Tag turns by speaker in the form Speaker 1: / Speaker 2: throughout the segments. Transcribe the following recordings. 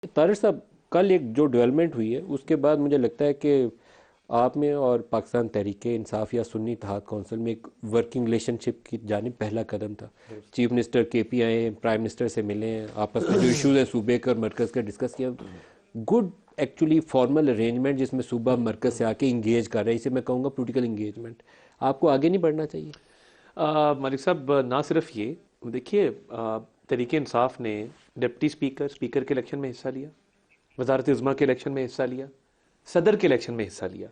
Speaker 1: तारिक साहब, कल एक जो डेवलपमेंट हुई है उसके बाद मुझे लगता है कि आप में और पाकिस्तान तहरीक इंसाफ या सुन्नी इत्तेहाद कौंसिल में एक वर्किंग रिलेशनशिप की जानिब पहला कदम था। चीफ मिनिस्टर के पी आए हैं, प्राइम मिनिस्टर से मिले हैं, आपस में जो इश्यूज हैं सूबे के और मरकज़ के डिस्कस किया। गुड एक्चुअली फॉर्मल अरेंजमेंट जिसमें सूबा मरकज़ से आके इंगेज कर रहे हैं, इसे मैं कहूँगा पोलिटिकल इंगेजमेंट। आपको आगे नहीं बढ़ना चाहिए?
Speaker 2: मलिक साहब, ना सिर्फ ये देखिए, तहरीक इंसाफ ने डिप्टी स्पीकर स्पीकर के इलेक्शन में हिस्सा लिया, वजारत उज़्मा के इलेक्शन में हिस्सा लिया, सदर के इलेक्शन में हिस्सा लिया।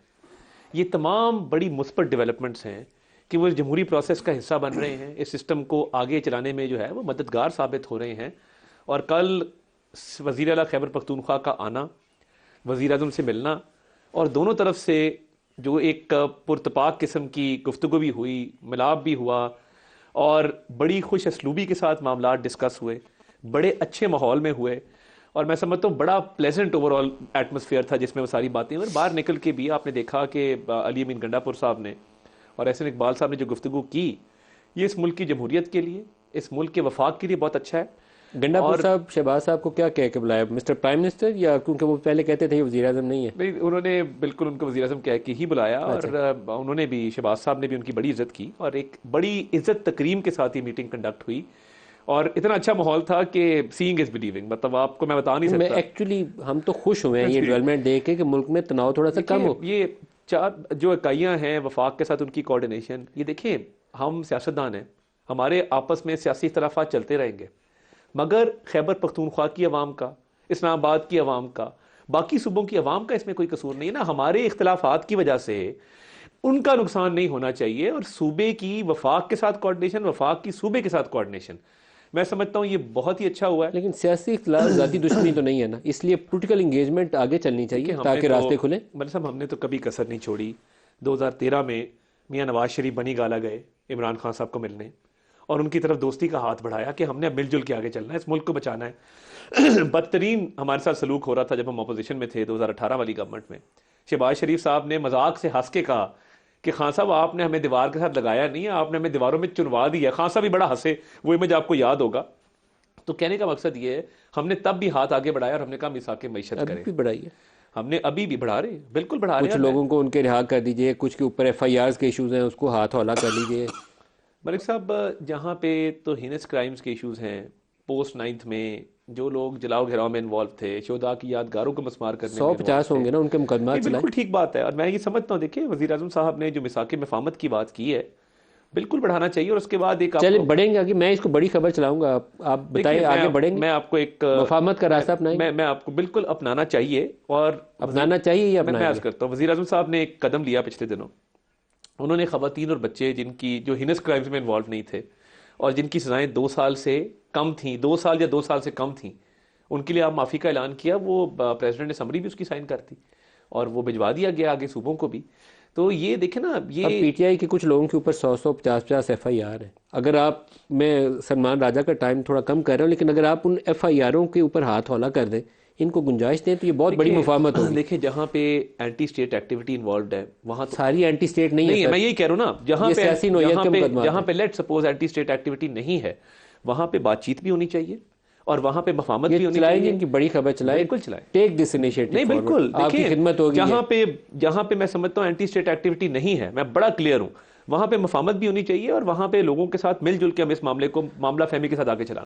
Speaker 2: ये तमाम बड़ी मुस्बत डेवलपमेंट्स हैं कि वो जमहूरी प्रोसेस का हिस्सा बन रहे हैं, इस सिस्टम को आगे चलाने में जो है वो मददगार साबित हो रहे हैं। और कल वज़ीर आला खैबर पख्तूनख्वा का आना, वज़ीर आज़म से मिलना और दोनों तरफ से जो एक पुरतपाक किस्म की गुफ्तगू भी हुई, मिलाप भी हुआ और बड़ी खुश असलूबी के साथ मामला डिस्कस हुए, बड़े अच्छे माहौल में हुए। और मैं समझता हूँ बड़ा प्लेजेंट ओवरऑल एटमॉस्फेयर था जिसमें वो सारी बातें हुई। और बाहर निकल के भी आपने देखा कि अली अमीन गंडापुर साहब ने और एहसन इकबाल साहब ने जो गुफ्तगू की, ये इस मुल्क की जमहूरियत के लिए, इस मुल्क के वफाक के लिए बहुत अच्छा है।
Speaker 1: गंडापुर साहब शहबाज साहब को क्या कह के बुलाया, मिस्टर प्राइम मिनिस्टर, या क्योंकि वो पहले कहते थे वज़ीर आज़म नहीं है?
Speaker 2: नहीं, उन्होंने बिल्कुल उनको वज़ीर आज़म कह के ही बुलाया।
Speaker 1: अच्छा।
Speaker 2: और उन्होंने भी, शहबाज साहब ने भी उनकी बड़ी इज्जत की और एक बड़ी इज्जत तकरीम के साथ ही मीटिंग कंडक्ट हुई। और इतना अच्छा माहौल था कि सीइंग इज बिलीविंग, मतलब आपको मैं बता नहीं
Speaker 1: मैं
Speaker 2: सकता।
Speaker 1: एक्चुअली हम तो खुश हुए हैं ये डेवलपमेंट देख के कि मुल्क में तनाव थोड़ा सा कम हो।
Speaker 2: ये चार जो इकाइयां हैं वफाक के साथ, उनकी कोऑर्डिनेशन, ये देखिए, हम सियासतदान हैं, हमारे आपस में सियासी इख्तलाफात चलते रहेंगे, मगर खैबर पख्तूनख्वा की अवाम का, इस्लामाबाद की अवाम का, बाकी सूबों की अवाम का इसमें कोई कसूर नहीं है ना। हमारे इख्तलाफात की वजह से उनका नुकसान नहीं होना चाहिए। और सूबे की वफाक के साथ कोऑर्डिनेशन, वफाक की सूबे के साथ कोऑर्डिनेशन, मैं समझता हूँ ये बहुत ही अच्छा हुआ है।
Speaker 1: लेकिन सियासी इख्तिलाफ ज़ाती दुश्मनी तो नहीं है ना, इसलिए पोलिटिकल इंगेजमेंट आगे चलनी चाहिए ताकि रास्ते खुले।
Speaker 2: मतलब साहब, हमने तो कभी कसर नहीं छोड़ी। 2013 में मियाँ नवाज शरीफ बनी गाला गए इमरान खान साहब को मिलने और उनकी तरफ दोस्ती का हाथ बढ़ाया कि हमने अब मिलजुल के आगे चलना है, इस मुल्क को बचाना है। बदतरीन हमारे साथ सलूक हो रहा था जब हम अपोजिशन में थे 2018 वाली गवर्नमेंट में। शहबाज शरीफ साहब ने मजाक से हंस के कहा कि खान साहब, आपने हमें दीवार के साथ लगाया नहीं है, आपने हमें दीवारों में चुनवा दिया। खान साहब भी बड़ा हंसे, वो इमेज आपको याद होगा। तो कहने का मकसद ये है, हमने तब भी हाथ आगे बढ़ाया और हमने कहा मिसाक मईशत करें।
Speaker 1: अभी भी बढ़ाई है,
Speaker 2: हमने अभी भी बढ़ा रहे, बिल्कुल बढ़ा रहे
Speaker 1: कुछ
Speaker 2: हैं।
Speaker 1: लोगों को उनके रिहा कर दीजिए, कुछ के ऊपर FIRs के इश्यूज हैं उसको हाथ हौला कर लीजिए।
Speaker 2: मलिक साहब, जहाँ पे तो हीनस क्राइम्स के इश्यूज हैं, पोस्ट 9th में जो लोग जलाओ घेराव में इन्वॉल्व थे, शोधा की यादगारों को मस्मार करने में
Speaker 1: 150 होंगे ना उनके मुकदमा
Speaker 2: ये
Speaker 1: चलाए।
Speaker 2: बिल्कुल ठीक बात है। और मैं ये समझता हूँ, देखिए, वज़ीर आज़म साहब ने जो मिसाक मफामत की बात की है, बिल्कुल बढ़ाना चाहिए। और उसके बाद एक
Speaker 1: चले बढ़ेंगे आगे, मैं इसको बड़ी खबर चलाऊंगा, आप बताइए आगे बढ़ेंगे।
Speaker 2: मैं आपको एक
Speaker 1: मफाहमत का रास्ता अपनाएंगे।
Speaker 2: मैं आपको बिल्कुल अपनाना चाहिए। और
Speaker 1: अपनाना चाहिए या
Speaker 2: मैं अर्ज
Speaker 1: अपनाएंगे?
Speaker 2: करता हूँ, वज़ीर आज़म साहब ने एक कदम लिया पिछले दिनों। उन्होंने ख़वातीन और बच्चे जिनकी जो हिनस क्राइम्स में इन्वॉल्व नहीं थे और जिनकी सजाएं 2 साल से कम थी, 2 साल या 2 साल से कम थी, उनके लिए आप माफ़ी का ऐलान किया। वो प्रेसिडेंट ने समरी भी उसकी साइन कर दी और वो भिजवा दिया गया आगे सूबों को भी। तो ये देखे ना, ये
Speaker 1: अब PTI के कुछ लोगों के ऊपर 100 50 FIR है। अगर आप, मैं सलमान राजा का टाइम थोड़ा कम कर रहा हूँ, लेकिन अगर आप उन FIRों के ऊपर हाथ हौला कर दें, इनको गुंजाइश दें, तो ये बहुत बड़ी मुफाहमत होगी।
Speaker 2: देखिए, जहाँ पे एंटी स्टेट एक्टिविटी इन्वॉल्व है वहाँ तो
Speaker 1: सारी एंटी स्टेट नहीं है
Speaker 2: मैं यही कह रहा हूँ ना, जहाँ पे let suppose anti state activity नहीं है, वहाँ पे बातचीत भी होनी चाहिए और वहाँ पे मफाहमत भी होनी चाहिए।
Speaker 1: इनकी बड़ी खबर चलाएं,
Speaker 2: बिल्कुल चलाएं,
Speaker 1: टेक दिस इनिशिएटिव।
Speaker 2: नहीं बिल्कुल,
Speaker 1: आपकी खिदमत होगी।
Speaker 2: जहाँ पे मैं समझता हूँ एंटी स्टेट एक्टिविटी नहीं है, मैं बड़ा क्लियर हूँ, वहाँ पे मफाहमत भी होनी चाहिए और वहाँ पे लोगों के साथ मिलजुल के हम इस मामला फहमी के साथ आगे चलाएं।